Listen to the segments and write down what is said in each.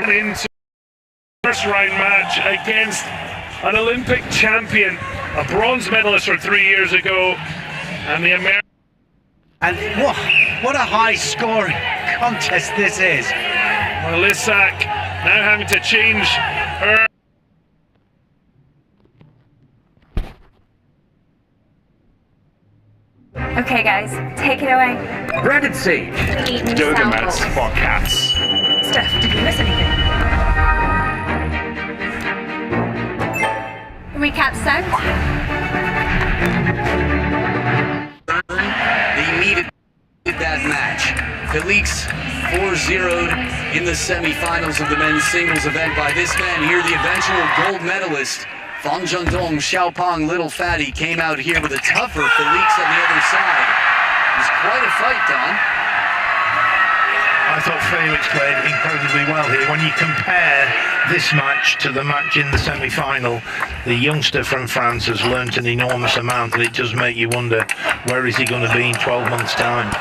into the first round match against an Olympic champion, a bronze medalist from 3 years ago, and the American. And what a high-scoring contest this is. Well, Lissac now having to change her. Okay, guys, take it away. Rabbit Sage. Dogamats for cats. Steph, did we miss anything? Recap sent. They needed that match. Felix 4-0'd in the semifinals of the men's singles event by this man here, the eventual gold medalist. Fan Zhendong, Xiaopeng, Little Fatty came out here with a tougher Felix on the other side. It was quite a fight, Don. I thought Felix played incredibly well here. When you compare this match to the match in the semi-final, the youngster from France has learnt an enormous amount, and it does make you wonder, where is he going to be in 12 months' time? The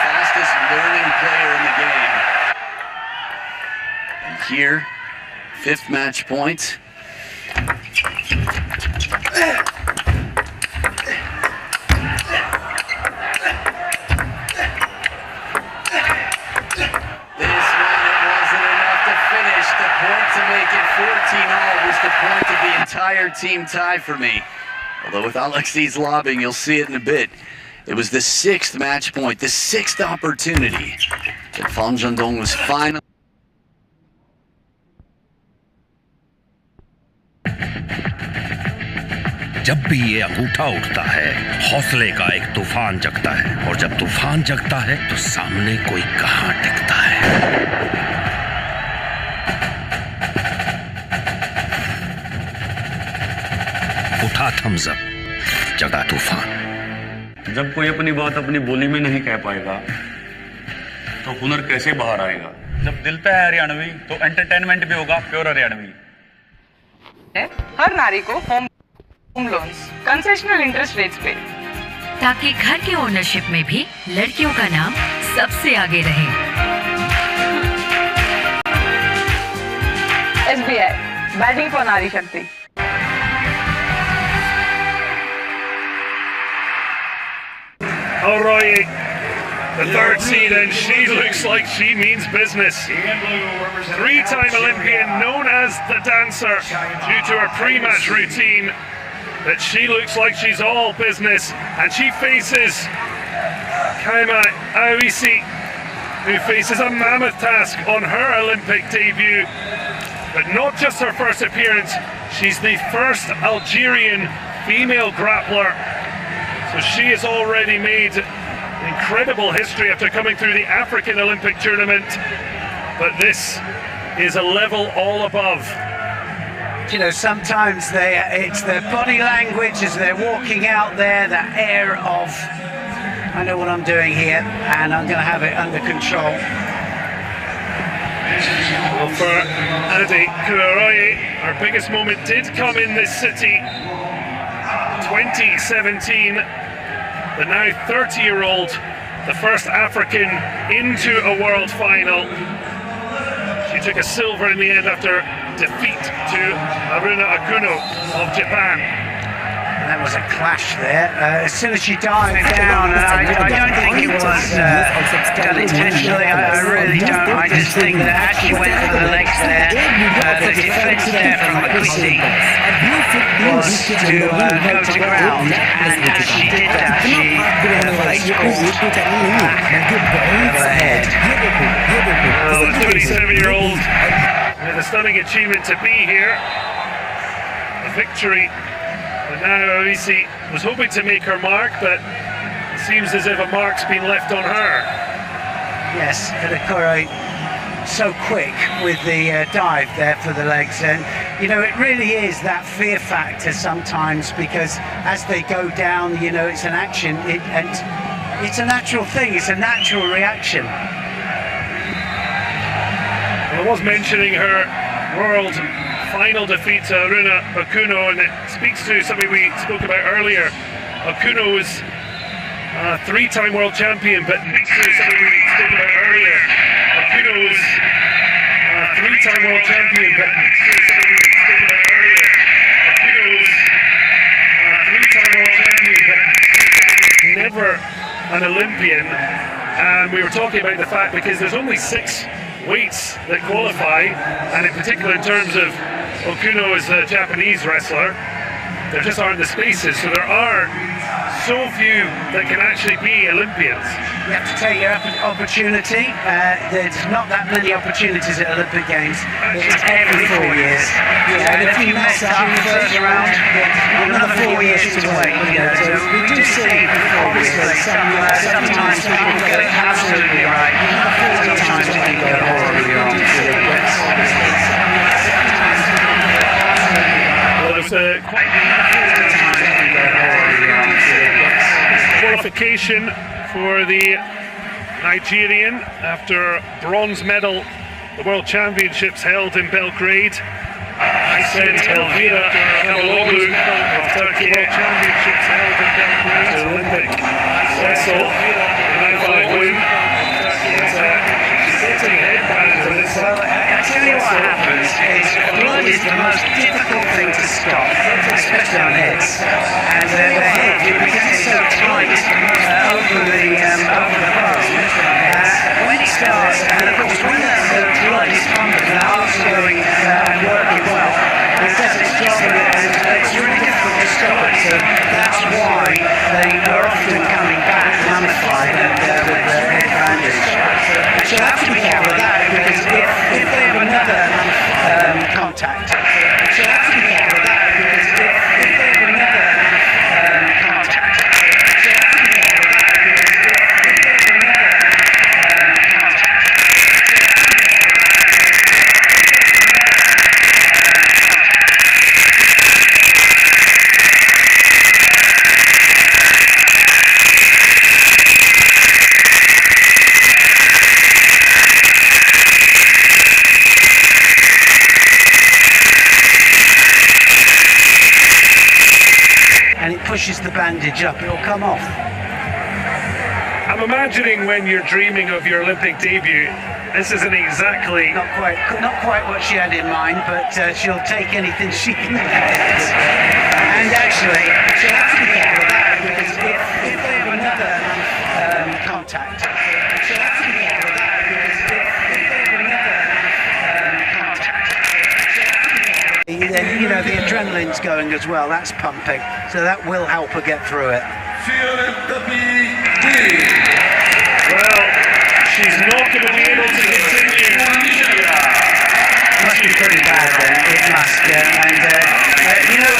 fastest learning player in the game. And here, 5th match point. Entire team tie for me. Although with Alexis lobbing, you'll see it in a bit. It was the 6th match point, the 6th opportunity that Fan Zhendong was final. जब भी ये अंगूठा उठता है, हौसले का एक तूफान जगता है, और जब तूफान जगता है तो सामने कोई कहां टिकता है। उठा थम्स अप, जगा तूफान। जब कोई अपनी बात अपनी बोली में नहीं कह पाएगा तो हुनर कैसे बाहर आएगा। जब दिल पे है हरियाणवी तो एंटरटेनमेंट भी होगा प्योर हरियाणवी। हर नारी को home loans concessional interest rates पे, ताकि घर के ओनरशिप में भी लड़कियों का नाम सबसे आगे रहे। SBI बैटिंग फॉर नारी शक्ति। Roy, the 3rd seed, and she looks like she means business. 3-time Olympian, known as the dancer, due to her pre-match routine, that she looks like she's all business, and she faces Kaima Awisi, who faces a mammoth task on her Olympic debut. But not just her first appearance, she's the first Algerian female grappler. So she has already made incredible history after coming through the African Olympic tournament. But this is a level all above. You know, sometimes it's their body language as they're walking out there, that air of, I know what I'm doing here, and I'm going to have it under control. Well, for Adi Kuaroye, our biggest moment did come in this city. 2017, the now 30-year-old, the first African into a world final. She took a silver in the end after defeat to Haruna Akuno of Japan. That was a clash there. As soon as she dived down, I don't think it was done intentionally. I really don't. I just think that as she went for the legs there, the defense there from Akusi was to go to ground. And as she did that, she faced over the head. Well, the 27-year-old with a stunning achievement to be here. A victory. But now Awisi was hoping to make her mark, but it seems as if a mark's been left on her. Yes, Adekore so quick with the dive there for the legs, and you know, it really is that fear factor sometimes, because as they go down, you know, it's an action, and it's a natural thing, it's a natural reaction. Well, I was mentioning her world final defeat to Haruna Akuno, and it speaks to something we spoke about earlier. Akuno was three-time world champion, but next to something we spoke about earlier. Kudos, three-time world champion, but next to something we spoke about earlier. Kudos, three-time world champion, but never an Olympian. And we were talking about the fact because there's only 6 weights that qualify, and in particular in terms of Okuno as a Japanese wrestler, there just aren't the spaces, so there are so few that can actually be Olympians. You have to take your opportunity. There's not that many opportunities at Olympic Games. It's every 4 years. And if you mess up first round, another 4 years to wait. So we do see, obviously, sometimes people get it absolutely right. Sometimes they go horribly wrong. Qualification for the Nigerian after bronze medal the World Championships held in Belgrade. I said Elvira Kaloglu of Turkey World Championships held in Belgrade. Olympic vessel, 9-5 win. Well, I tell you what happens is blood is the most difficult thing to stop, especially on heads. And the head, because it's so tight over the bone, when it starts, and of course when the blood is pumping, the heart's going and working well, it does its job and it's really difficult to stop it. So that's why they are often coming back mummified and with the head bandage. So you have to be careful of that, because if they have another contact, so you have to be careful of that, because if they have another contact, so you have to be careful of that, because if they have another and it pushes the bandage up, it'll come off. I'm imagining when you're dreaming of your Olympic debut, this isn't exactly... Not quite what she had in mind, but she'll take anything she can get. And actually, she'll have to be careful of that, because if they have another contact, she'll have to be careful of that, because if they have another contact, she'll have to be careful. Then, you know, the adrenaline's going as well, that's pumping, so that will help her get through it. Well, she's not going to be able to continue. Must be pretty bad then, it must. And you know,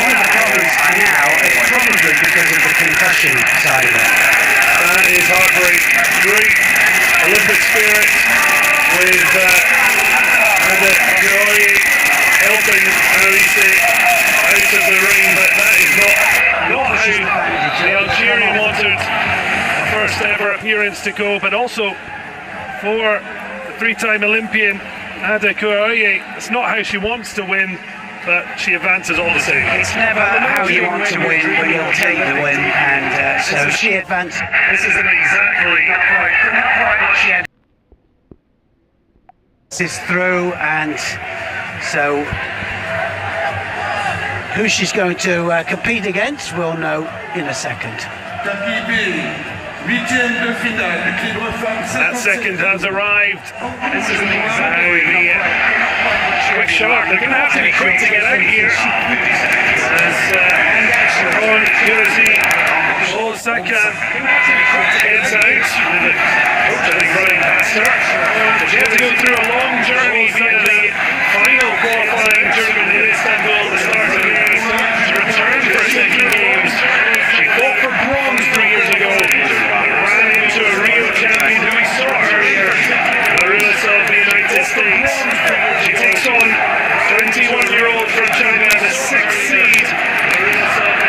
one of the problems now is probably because of the concussion side of it. That is heartbreak. Great Olympic spirit with Ada Kuroye helping Elise out of the ring, but that is not how the Algerian wanted the first ever appearance to go, but also for the three-time Olympian Ada Kuroye, it's not how she wants to win, but she advances all the same. It's never how you want to win, but you'll take the win, and so she advances. This isn't exactly not quite what she had. This is through, and so who she's going to compete against, we'll know in a second. That second has arrived. This isn't exactly the quick shot. They're going to have to be quick to get out here. As Osaka heads out. Running past her. She had to go through a long journey via the final qualifying tournament in Istanbul at the start of the game. She returned for a second games. She fought for bronze 3 years ago. Ran into a Rio champion who we saw earlier, Marissa of the United States. She takes on 21-year-old from China, the 6th seed,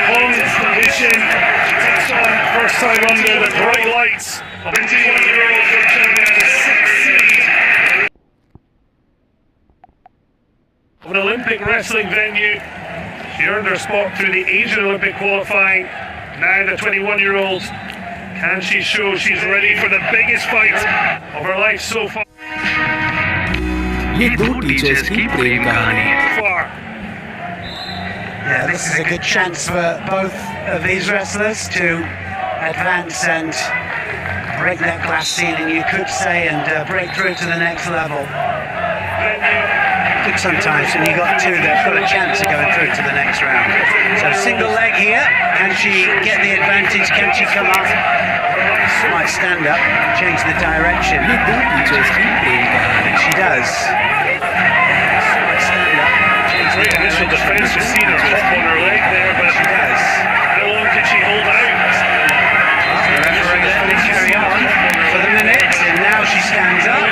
Hong Hishin. She takes on first time under the bright lights of 21-year-old from China, the 6th seed of an Olympic wrestling venue. She earned her spot through the Asian Olympic qualifying. Now the 21-year-old Can she show she's ready for the biggest fight of her life so far? ये दो teachers की प्रेम कहानी है। Yeah, this is a good chance for both of these wrestlers to advance and break that glass ceiling, you could say, and break through to the next level. Good sometimes when you've got two that've got a chance of going through to the next round. So single leg here, can she get the advantage, can she come up? Might stand up, change the direction. And she does. Great initial defense, you've seen her hop on her leg there, but she does. How long can she hold out? The referee is going to carry on for the minute, and now she stands up.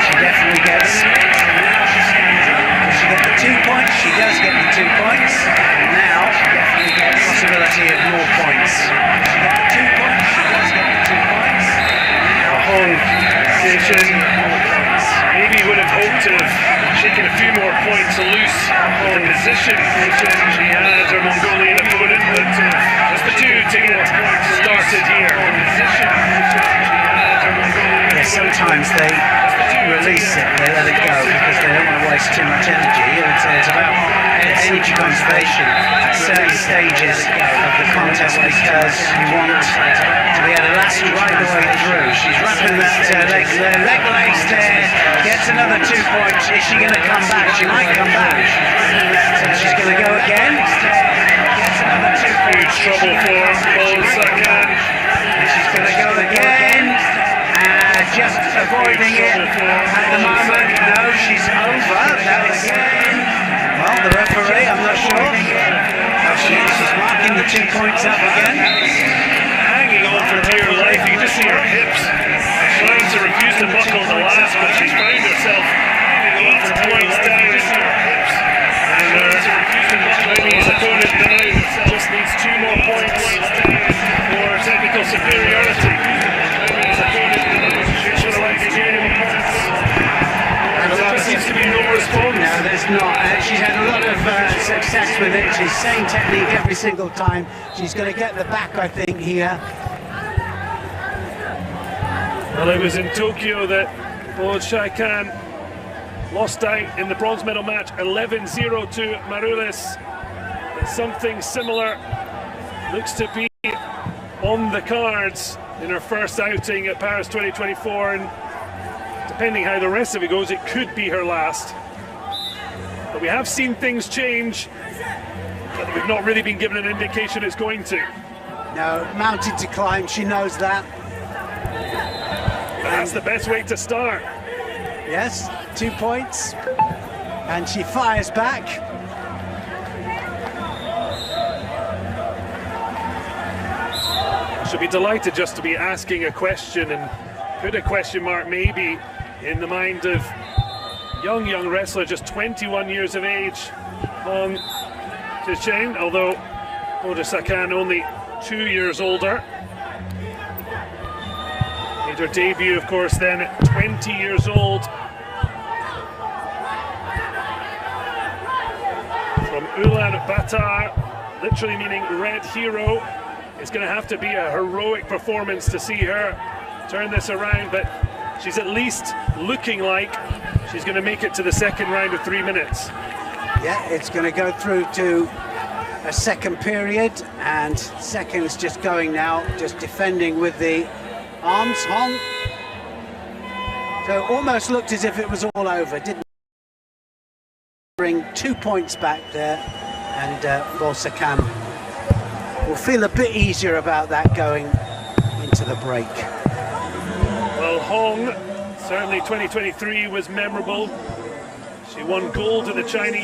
She definitely gets. Does she get the 2 points? She does get the 2 points. And now she definitely gets the possibility of more points. Does she get the 2 points? She does get the 2 points. Now Hong station. Maybe would have hoped to have shaken a few more points loose on the position she had her Mongolian opponent, but just the two to get started here. Yeah, sometimes they release it, they let it go because they don't want to waste too much energy. It's about energy conservation at certain stages of the contest because you want to be able to last right the way through. She's wrapping that leg lace there, gets another 2 points. Is she going to come back? She might come back. So she's going to go again. Gets another 2 points. Huge trouble for Sakan. And she's going to go again. Just avoiding it at the moment. No, she's over. That is, well, the referee, I'm not sure. She's marking the 2 points up again. Hanging on for dear life. You can just see her hips trying to refuse to buckle the last, but she's found herself 8 points down. And her Chinese opponent now just needs 2 more points for technical superiority. There seems to be no response. No, there's not. She's had a lot of success with it. She's same technique every single time. She's going to get the back, I think, here. Well, it was in Tokyo that Bo Shaikan lost out in the bronze medal match 11-0 to Marulis. But something similar looks to be on the cards in her first outing at Paris 2024, and depending how the rest of it goes, it could be her last. But we have seen things change, but we've not really been given an indication it's going to. No, mountain to climb, she knows that. But that's the best way to start. Yes, 2 points, and she fires back. She'll be delighted just to be asking a question, and put a question mark maybe in the mind of young wrestler, just 21 years of age, Hong Chichen, although Oda Sakan only 2 years older. Made her debut, of course, then at 20 years old. From Ulaanbaatar, literally meaning red hero. It's going to have to be a heroic performance to see her turn this around, but she's at least looking like she's going to make it to the second round of 3 minutes. Yeah, it's going to go through to a second period, and seconds just going now, just defending with the arms. Hong. So almost looked as if it was all over, didn't bring 2 points back there, and Bolsakan will feel a bit easier about that going into the break. Well, Hong, certainly 2023 was memorable. She won gold at the Chinese